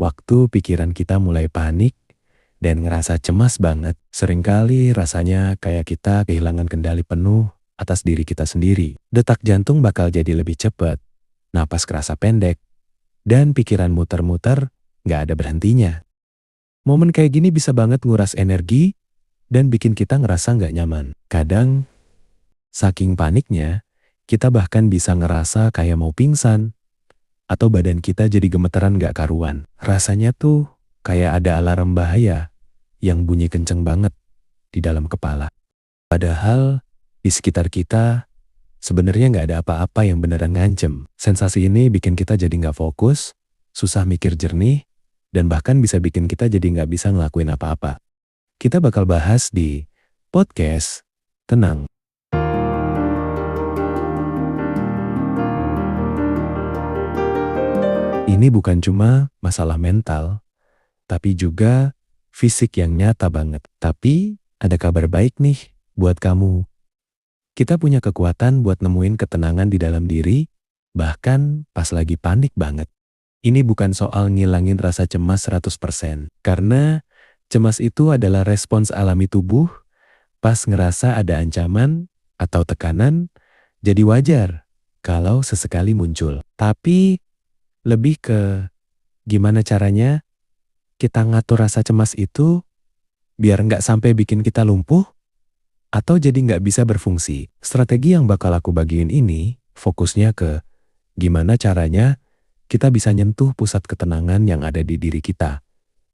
Waktu pikiran kita mulai panik dan ngerasa cemas banget, seringkali rasanya kayak kita kehilangan kendali penuh atas diri kita sendiri. Detak jantung bakal jadi lebih cepat, napas kerasa pendek, dan pikiran muter-muter gak ada berhentinya. Momen kayak gini bisa banget nguras energi dan bikin kita ngerasa gak nyaman. Kadang, saking paniknya, kita bahkan bisa ngerasa kayak mau pingsan, atau badan kita jadi gemeteran gak karuan. Rasanya tuh kayak ada alarm bahaya yang bunyi kenceng banget di dalam kepala. Padahal di sekitar kita sebenarnya gak ada apa-apa yang beneran ngancem. Sensasi ini bikin kita jadi gak fokus, susah mikir jernih, dan bahkan bisa bikin kita jadi gak bisa ngelakuin apa-apa. Kita bakal bahas di podcast Tenang. Ini bukan cuma masalah mental, tapi juga fisik yang nyata banget. Tapi ada kabar baik nih buat kamu. Kita punya kekuatan buat nemuin ketenangan di dalam diri, bahkan pas lagi panik banget. Ini bukan soal ngilangin rasa cemas 100%, karena cemas itu adalah respons alami tubuh pas ngerasa ada ancaman atau tekanan, jadi wajar kalau sesekali muncul. Tapi lebih ke gimana caranya kita ngatur rasa cemas itu biar nggak sampai bikin kita lumpuh atau jadi nggak bisa berfungsi. Strategi yang bakal aku bagiin ini fokusnya ke gimana caranya kita bisa nyentuh pusat ketenangan yang ada di diri kita,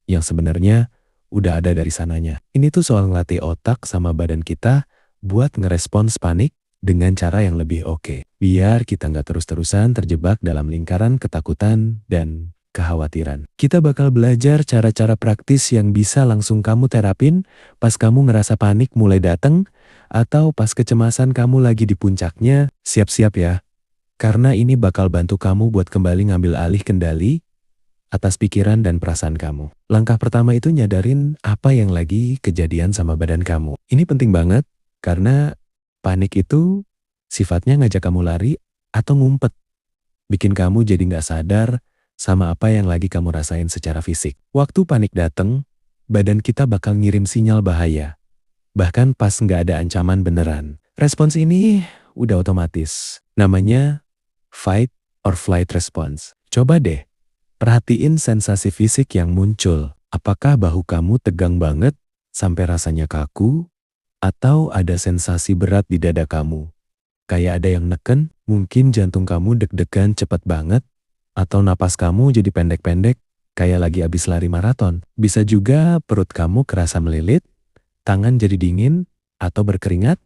yang sebenarnya udah ada dari sananya. Ini tuh soal ngelatih otak sama badan kita buat ngerespons panik dengan cara yang lebih oke. Biar kita nggak terus-terusan terjebak dalam lingkaran ketakutan dan kekhawatiran. Kita bakal belajar cara-cara praktis yang bisa langsung kamu terapin pas kamu ngerasa panik mulai datang atau pas kecemasan kamu lagi di puncaknya. Siap-siap ya, karena ini bakal bantu kamu buat kembali ngambil alih kendali atas pikiran dan perasaan kamu. Langkah pertama itu nyadarin apa yang lagi kejadian sama badan kamu. Ini penting banget karena panik itu sifatnya ngajak kamu lari atau ngumpet. Bikin kamu jadi nggak sadar sama apa yang lagi kamu rasain secara fisik. Waktu panik datang, badan kita bakal ngirim sinyal bahaya. Bahkan pas nggak ada ancaman beneran. Respons ini udah otomatis. Namanya fight or flight response. Coba deh, perhatiin sensasi fisik yang muncul. Apakah bahu kamu tegang banget sampai rasanya kaku? Atau ada sensasi berat di dada kamu? Kayak ada yang neken, mungkin jantung kamu deg-degan cepet banget, atau napas kamu jadi pendek-pendek, kayak lagi abis lari maraton. Bisa juga perut kamu kerasa melilit, tangan jadi dingin, atau berkeringat,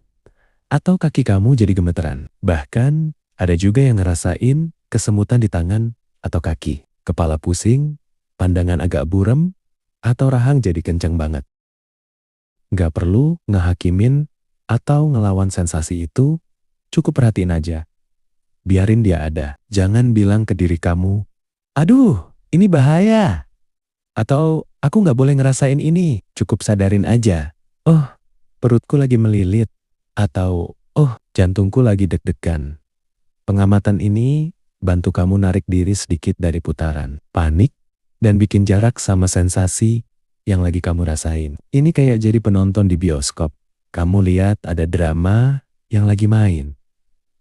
atau kaki kamu jadi gemeteran. Bahkan ada juga yang ngerasain kesemutan di tangan atau kaki, kepala pusing, pandangan agak buram, atau rahang jadi kenceng banget. Gak perlu ngehakimin atau ngelawan sensasi itu, cukup perhatiin aja. Biarin dia ada. Jangan bilang ke diri kamu, aduh, ini bahaya. Atau, aku gak boleh ngerasain ini. Cukup sadarin aja. Oh, perutku lagi melilit. Atau, oh, jantungku lagi deg-degan. Pengamatan ini bantu kamu narik diri sedikit dari putaran panik dan bikin jarak sama sensasi yang lagi kamu rasain. Ini kayak jadi penonton di bioskop. Kamu lihat ada drama yang lagi main.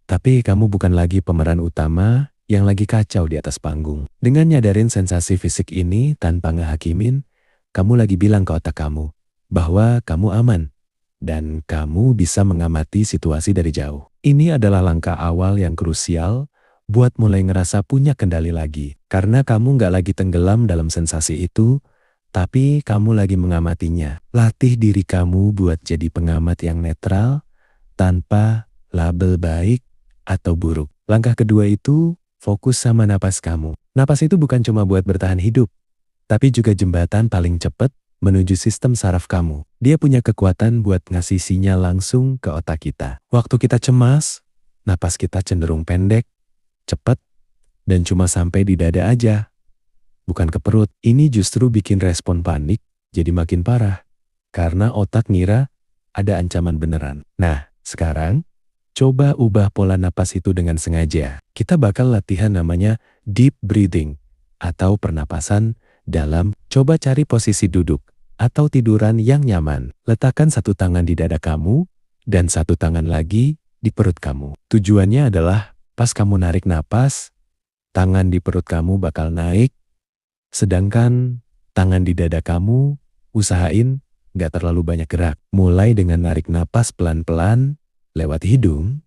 Tapi kamu bukan lagi pemeran utama yang lagi kacau di atas panggung. Dengan nyadarin sensasi fisik ini tanpa ngehakimin, kamu lagi bilang ke otak kamu bahwa kamu aman dan kamu bisa mengamati situasi dari jauh. Ini adalah langkah awal yang krusial buat mulai ngerasa punya kendali lagi. Karena kamu nggak lagi tenggelam dalam sensasi itu, tapi kamu lagi mengamatinya. Latih diri kamu buat jadi pengamat yang netral, tanpa label baik atau buruk. Langkah kedua itu, fokus sama napas kamu. Napas itu bukan cuma buat bertahan hidup, tapi juga jembatan paling cepat menuju sistem saraf kamu. Dia punya kekuatan buat ngasih sinyal langsung ke otak kita. Waktu kita cemas, napas kita cenderung pendek, cepat, dan cuma sampai di dada aja. Bukan ke perut. Ini justru bikin respon panik jadi makin parah. Karena otak ngira ada ancaman beneran. Nah, sekarang coba ubah pola napas itu dengan sengaja. Kita bakal latihan namanya deep breathing atau pernapasan dalam. Coba cari posisi duduk atau tiduran yang nyaman. Letakkan satu tangan di dada kamu dan satu tangan lagi di perut kamu. Tujuannya adalah pas kamu narik napas, tangan di perut kamu bakal naik, sedangkan tangan di dada kamu usahain nggak terlalu banyak gerak. Mulai dengan narik napas pelan-pelan lewat hidung,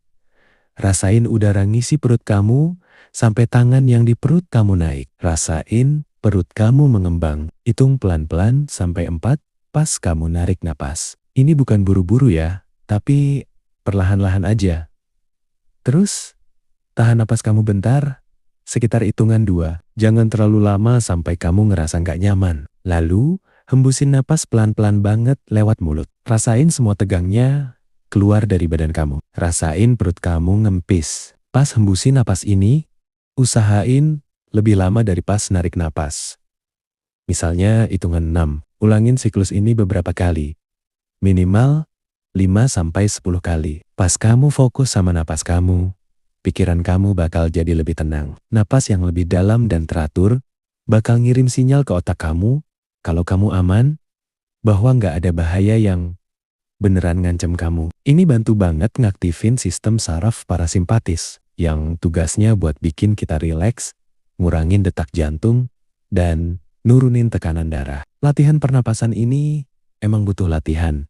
rasain udara ngisi perut kamu sampai tangan yang di perut kamu naik. Rasain perut kamu mengembang. Hitung pelan-pelan sampai 4 pas kamu narik napas. Ini bukan buru-buru ya, tapi perlahan-lahan aja. Terus, tahan napas kamu bentar, sekitar hitungan 2. Jangan terlalu lama sampai kamu ngerasa nggak nyaman. Lalu, hembusin napas pelan-pelan banget lewat mulut. Rasain semua tegangnya keluar dari badan kamu. Rasain perut kamu ngempis. Pas hembusin napas ini, usahain lebih lama dari pas narik napas. Misalnya hitungan 6. Ulangin siklus ini beberapa kali. Minimal 5-10 kali. Pas kamu fokus sama napas kamu, pikiran kamu bakal jadi lebih tenang. Napas yang lebih dalam dan teratur bakal ngirim sinyal ke otak kamu kalau kamu aman, bahwa nggak ada bahaya yang beneran ngancam kamu. Ini bantu banget ngaktifin sistem saraf parasimpatis yang tugasnya buat bikin kita rileks, ngurangin detak jantung, dan nurunin tekanan darah. Latihan pernapasan ini emang butuh latihan.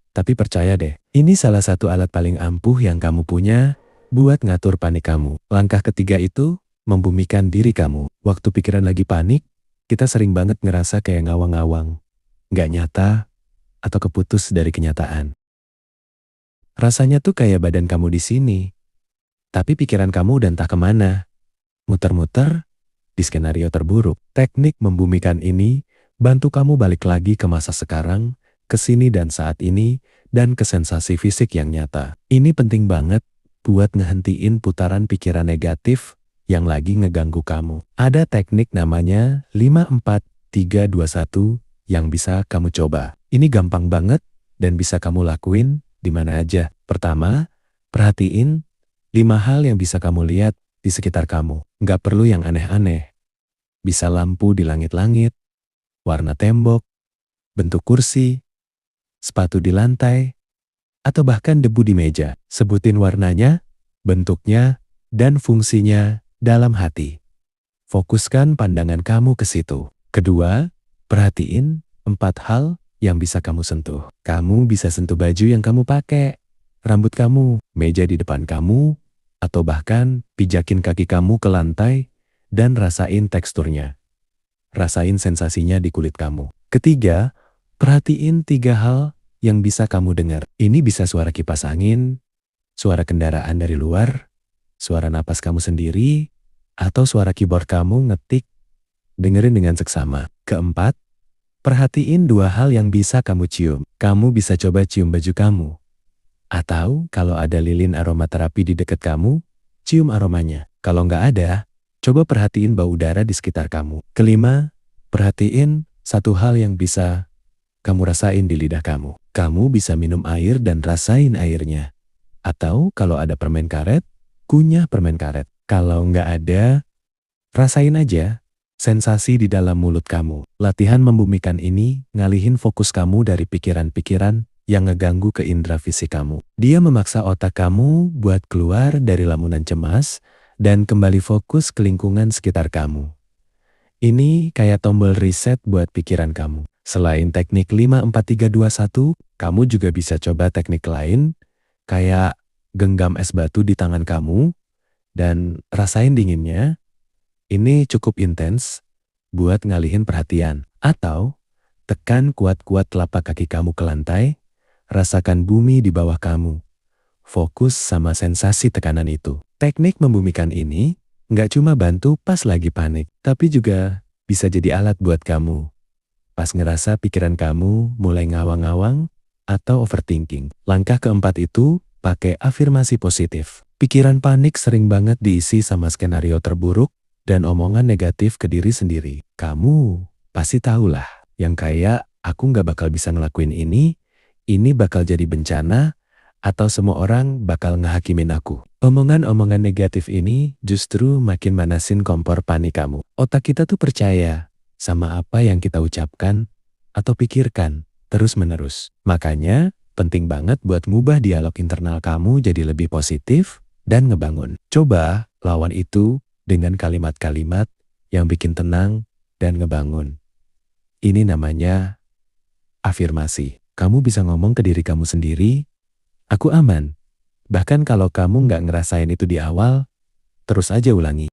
Tapi percaya deh, ini salah satu alat paling ampuh yang kamu punya buat ngatur panik kamu. Langkah ketiga itu, membumikan diri kamu. Waktu pikiran lagi panik, kita sering banget ngerasa kayak ngawang-ngawang, nggak nyata, atau keputus dari kenyataan. Rasanya tuh kayak badan kamu di sini, tapi pikiran kamu udah entah kemana. Muter-muter di skenario terburuk. Teknik membumikan ini bantu kamu balik lagi ke masa sekarang, ke sini dan saat ini, dan ke sensasi fisik yang nyata. Ini penting banget buat ngehentiin putaran pikiran negatif yang lagi ngeganggu kamu. Ada teknik namanya 5-4-3-2-1 yang bisa kamu coba. Ini gampang banget dan bisa kamu lakuin di mana aja. Pertama, perhatiin 5 hal yang bisa kamu lihat di sekitar kamu. Nggak perlu yang aneh-aneh. Bisa lampu di langit-langit, warna tembok, bentuk kursi, sepatu di lantai, atau bahkan debu di meja. Sebutin warnanya, bentuknya, dan fungsinya dalam hati. Fokuskan pandangan kamu ke situ. Kedua, perhatiin 4 hal yang bisa kamu sentuh. Kamu bisa sentuh baju yang kamu pakai, rambut kamu, meja di depan kamu, atau bahkan pijakin kaki kamu ke lantai dan rasain teksturnya. Rasain sensasinya di kulit kamu. Ketiga, perhatiin 3 hal yang bisa kamu dengar. Ini bisa suara kipas angin, suara kendaraan dari luar, suara napas kamu sendiri, atau suara keyboard kamu ngetik. Dengerin dengan seksama. Keempat, perhatiin 2 hal yang bisa kamu cium. Kamu bisa coba cium baju kamu. Atau kalau ada lilin aromaterapi di dekat kamu, cium aromanya. Kalau nggak ada, coba perhatiin bau udara di sekitar kamu. Kelima, perhatiin 1 hal yang bisa kamu rasain di lidah kamu. Kamu bisa minum air dan rasain airnya. Atau kalau ada permen karet, kunyah permen karet. Kalau nggak ada, rasain aja sensasi di dalam mulut kamu. Latihan membumikan ini ngalihin fokus kamu dari pikiran-pikiran yang ngeganggu ke indera fisik kamu. Dia memaksa otak kamu buat keluar dari lamunan cemas dan kembali fokus ke lingkungan sekitar kamu. Ini kayak tombol reset buat pikiran kamu. Selain teknik 5-4-3-2-1, kamu juga bisa coba teknik lain, kayak genggam es batu di tangan kamu, dan rasain dinginnya. Ini cukup intens buat ngalihin perhatian. Atau, tekan kuat-kuat telapak kaki kamu ke lantai, rasakan bumi di bawah kamu. Fokus sama sensasi tekanan itu. Teknik membumikan ini nggak cuma bantu pas lagi panik, tapi juga bisa jadi alat buat kamu pas ngerasa pikiran kamu mulai ngawang-ngawang atau overthinking. Langkah keempat itu, pakai afirmasi positif. Pikiran panik sering banget diisi sama skenario terburuk dan omongan negatif ke diri sendiri. Kamu pasti tahulah, yang kayak aku nggak bakal bisa ngelakuin ini bakal jadi bencana, atau semua orang bakal ngehakimin aku. Omongan-omongan negatif ini justru makin manasin kompor panik kamu. Otak kita tuh percaya sama apa yang kita ucapkan atau pikirkan terus-menerus. Makanya, penting banget buat ngubah dialog internal kamu jadi lebih positif dan ngebangun. Coba lawan itu dengan kalimat-kalimat yang bikin tenang dan ngebangun. Ini namanya afirmasi. Kamu bisa ngomong ke diri kamu sendiri, aku aman. Bahkan kalau kamu nggak ngerasain itu di awal, terus aja ulangi.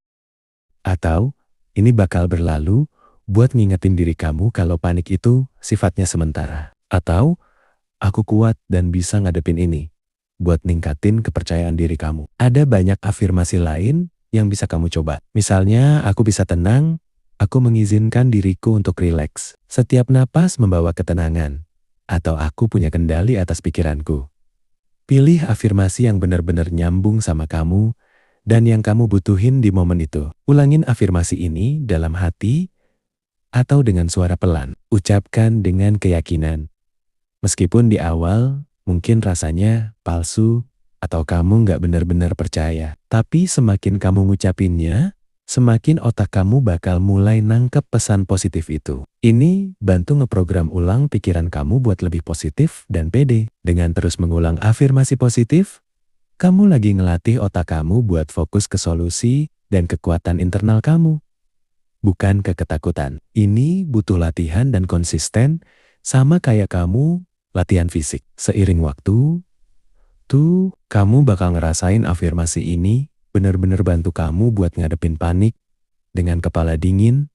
Atau, ini bakal berlalu buat ngingetin diri kamu kalau panik itu sifatnya sementara. Atau, aku kuat dan bisa ngadepin ini. Buat ningkatin kepercayaan diri kamu. Ada banyak afirmasi lain yang bisa kamu coba. Misalnya, aku bisa tenang, aku mengizinkan diriku untuk rileks. Setiap napas membawa ketenangan. Atau aku punya kendali atas pikiranku. Pilih afirmasi yang benar-benar nyambung sama kamu dan yang kamu butuhin di momen itu. Ulangin afirmasi ini dalam hati atau dengan suara pelan. Ucapkan dengan keyakinan. Meskipun di awal mungkin rasanya palsu atau kamu nggak benar-benar percaya. Tapi semakin kamu ngucapinnya, semakin otak kamu bakal mulai nangkep pesan positif itu. Ini bantu ngeprogram ulang pikiran kamu buat lebih positif dan pede. Dengan terus mengulang afirmasi positif, kamu lagi ngelatih otak kamu buat fokus ke solusi dan kekuatan internal kamu. Bukan ke ketakutan. Ini butuh latihan dan konsisten sama kayak kamu latihan fisik. Seiring waktu, kamu bakal ngerasain afirmasi ini benar-benar bantu kamu buat ngadepin panik dengan kepala dingin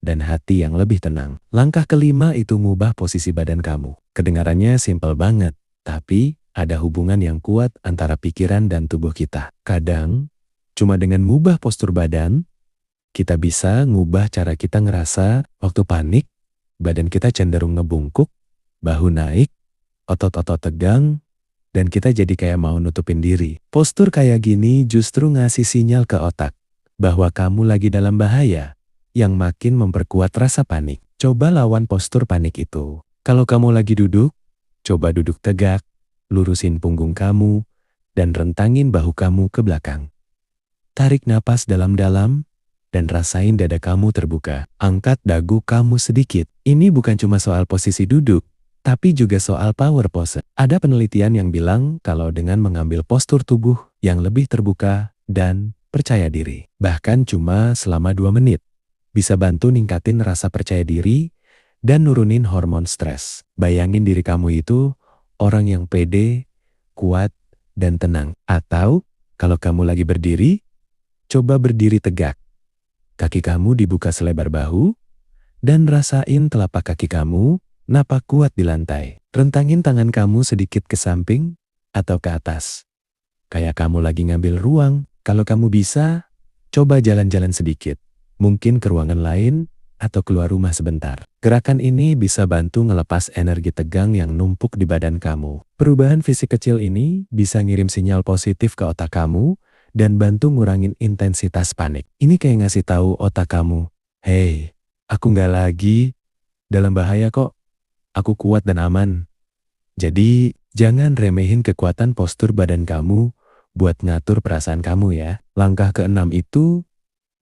dan hati yang lebih tenang. Langkah kelima itu ngubah posisi badan kamu. Kedengarannya simpel banget, tapi ada hubungan yang kuat antara pikiran dan tubuh kita. Kadang, cuma dengan ngubah postur badan, kita bisa ngubah cara kita ngerasa waktu panik, badan kita cenderung ngebungkuk, bahu naik, otot-otot tegang, dan kita jadi kayak mau nutupin diri. Postur kayak gini justru ngasih sinyal ke otak bahwa kamu lagi dalam bahaya yang makin memperkuat rasa panik. Coba lawan postur panik itu. Kalau kamu lagi duduk, coba duduk tegak, lurusin punggung kamu, dan rentangin bahu kamu ke belakang. Tarik napas dalam-dalam, dan rasain dada kamu terbuka. Angkat dagu kamu sedikit. Ini bukan cuma soal posisi duduk, tapi juga soal power pose. Ada penelitian yang bilang kalau dengan mengambil postur tubuh yang lebih terbuka dan percaya diri, bahkan cuma selama 2 menit, bisa bantu ningkatin rasa percaya diri dan nurunin hormon stres. Bayangin diri kamu itu orang yang pede, kuat, dan tenang. Atau kalau kamu lagi berdiri, coba berdiri tegak. Kaki kamu dibuka selebar bahu, dan rasain telapak kaki kamu napak kuat di lantai. Rentangin tangan kamu sedikit ke samping atau ke atas. Kayak kamu lagi ngambil ruang. Kalau kamu bisa, coba jalan-jalan sedikit. Mungkin ke ruangan lain atau keluar rumah sebentar. Gerakan ini bisa bantu ngelepas energi tegang yang numpuk di badan kamu. Perubahan fisik kecil ini bisa ngirim sinyal positif ke otak kamu dan bantu ngurangin intensitas panik. Ini kayak ngasih tahu otak kamu, "Hey, aku nggak lagi dalam bahaya kok. Aku kuat dan aman." Jadi, jangan remehin kekuatan postur badan kamu buat ngatur perasaan kamu ya. Langkah ke-6 itu,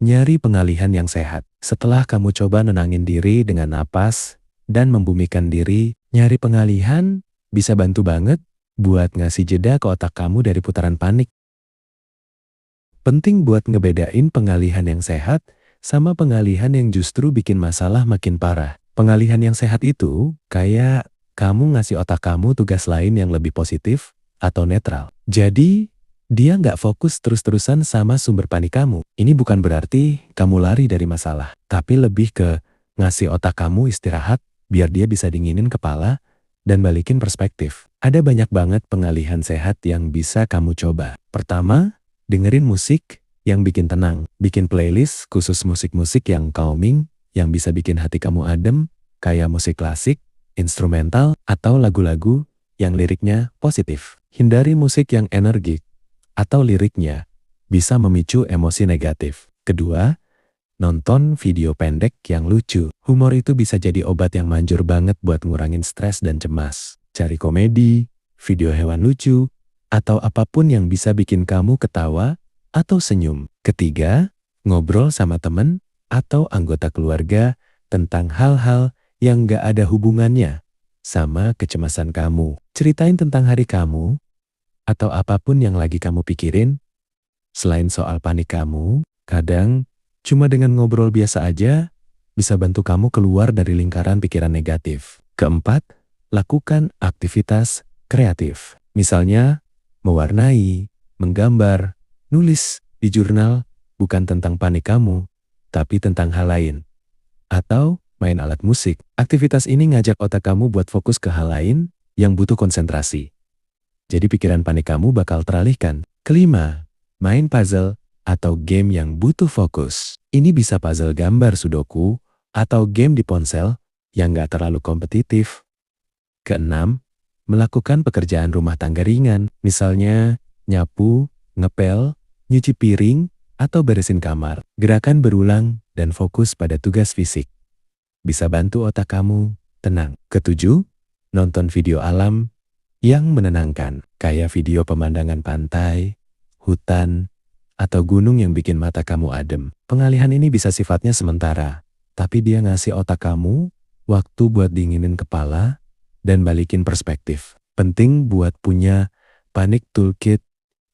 nyari pengalihan yang sehat. Setelah kamu coba nenangin diri dengan napas dan membumikan diri, nyari pengalihan bisa bantu banget buat ngasih jeda ke otak kamu dari putaran panik. Penting buat ngebedain pengalihan yang sehat sama pengalihan yang justru bikin masalah makin parah. Pengalihan yang sehat itu kayak kamu ngasih otak kamu tugas lain yang lebih positif atau netral. Jadi, dia nggak fokus terus-terusan sama sumber panik kamu. Ini bukan berarti kamu lari dari masalah, tapi lebih ke ngasih otak kamu istirahat biar dia bisa dinginin kepala dan balikin perspektif. Ada banyak banget pengalihan sehat yang bisa kamu coba. Pertama, dengerin musik yang bikin tenang. Bikin playlist khusus musik-musik yang calming, yang bisa bikin hati kamu adem, kayak musik klasik, instrumental, atau lagu-lagu yang liriknya positif. Hindari musik yang energik atau liriknya bisa memicu emosi negatif. Kedua, nonton video pendek yang lucu. Humor itu bisa jadi obat yang manjur banget buat ngurangin stres dan cemas. Cari komedi, video hewan lucu, atau apapun yang bisa bikin kamu ketawa atau senyum. Ketiga, ngobrol sama teman atau anggota keluarga tentang hal-hal yang gak ada hubungannya sama kecemasan kamu. Ceritain tentang hari kamu atau apapun yang lagi kamu pikirin. Selain soal panik kamu, kadang cuma dengan ngobrol biasa aja bisa bantu kamu keluar dari lingkaran pikiran negatif. Keempat, lakukan aktivitas kreatif. Misalnya, mewarnai, menggambar, nulis di jurnal bukan tentang panik kamu, tapi tentang hal lain. Atau main alat musik. Aktivitas ini ngajak otak kamu buat fokus ke hal lain yang butuh konsentrasi. Jadi pikiran panik kamu bakal teralihkan. Kelima, main puzzle atau game yang butuh fokus. Ini bisa puzzle gambar Sudoku atau game di ponsel yang gak terlalu kompetitif. Keenam, melakukan pekerjaan rumah tangga ringan, misalnya nyapu, ngepel, nyuci piring, atau beresin kamar. Gerakan berulang dan fokus pada tugas fisik. Bisa bantu otak kamu tenang. Ketujuh, nonton video alam yang menenangkan, kayak video pemandangan pantai, hutan, atau gunung yang bikin mata kamu adem. Pengalihan ini bisa sifatnya sementara, tapi dia ngasih otak kamu waktu buat dinginin kepala dan balikin perspektif. Penting buat punya panic toolkit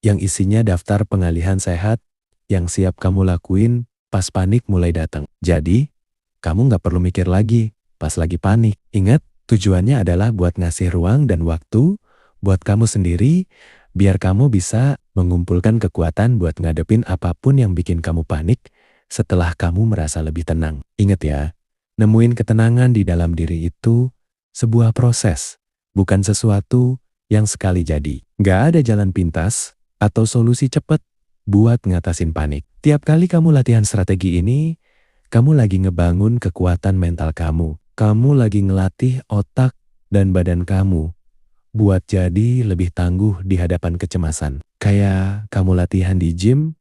yang isinya daftar pengalihan sehat yang siap kamu lakuin pas panik mulai datang. Jadi, kamu nggak perlu mikir lagi pas lagi panik. Ingat, tujuannya adalah buat ngasih ruang dan waktu buat kamu sendiri, biar kamu bisa mengumpulkan kekuatan buat ngadepin apapun yang bikin kamu panik setelah kamu merasa lebih tenang. Ingat ya, nemuin ketenangan di dalam diri itu sebuah proses, bukan sesuatu yang sekali jadi. Nggak ada jalan pintas atau solusi cepat buat ngatasin panik. Tiap kali kamu latihan strategi ini, kamu lagi ngebangun kekuatan mental kamu. Kamu lagi ngelatih otak dan badan kamu buat jadi lebih tangguh di hadapan kecemasan. Kayak kamu latihan di gym,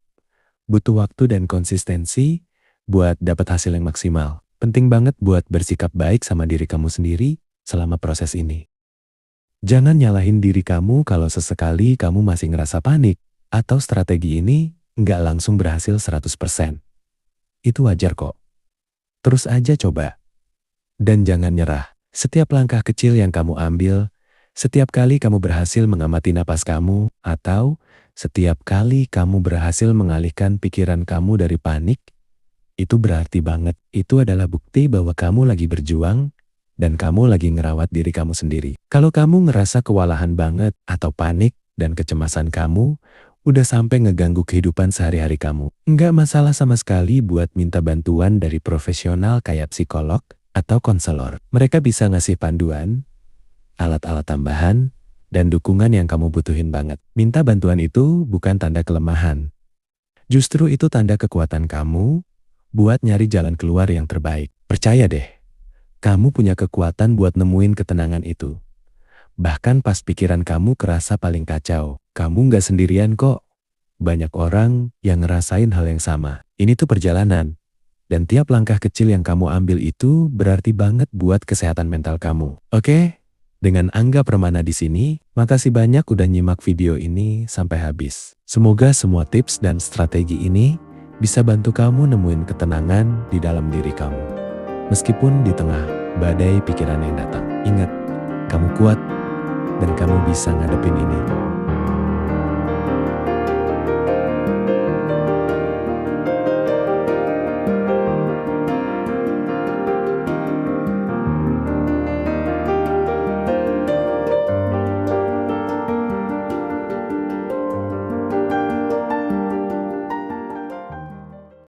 butuh waktu dan konsistensi buat dapat hasil yang maksimal. Penting banget buat bersikap baik sama diri kamu sendiri selama proses ini. Jangan nyalahin diri kamu kalau sesekali kamu masih ngerasa panik atau strategi ini nggak langsung berhasil 100%. Itu wajar kok. Terus aja coba. Dan jangan nyerah. Setiap langkah kecil yang kamu ambil, setiap kali kamu berhasil mengamati napas kamu, atau setiap kali kamu berhasil mengalihkan pikiran kamu dari panik, itu berarti banget. Itu adalah bukti bahwa kamu lagi berjuang dan kamu lagi ngerawat diri kamu sendiri. Kalau kamu ngerasa kewalahan banget atau panik dan kecemasan kamu udah sampai ngeganggu kehidupan sehari-hari kamu, nggak masalah sama sekali buat minta bantuan dari profesional kayak psikolog atau konselor. Mereka bisa ngasih panduan, alat-alat tambahan, dan dukungan yang kamu butuhin banget. Minta bantuan itu bukan tanda kelemahan. Justru itu tanda kekuatan kamu buat nyari jalan keluar yang terbaik. Percaya deh, kamu punya kekuatan buat nemuin ketenangan itu. Bahkan pas pikiran kamu kerasa paling kacau, kamu nggak sendirian kok. Banyak orang yang ngerasain hal yang sama. Ini tuh perjalanan. Dan tiap langkah kecil yang kamu ambil itu berarti banget buat kesehatan mental kamu. Oke? Dengan Angga Permana di sini, makasih banyak udah nyimak video ini sampai habis. Semoga semua tips dan strategi ini bisa bantu kamu nemuin ketenangan di dalam diri kamu. Meskipun di tengah badai pikiran yang datang. Ingat, kamu kuat dan kamu bisa ngadepin ini.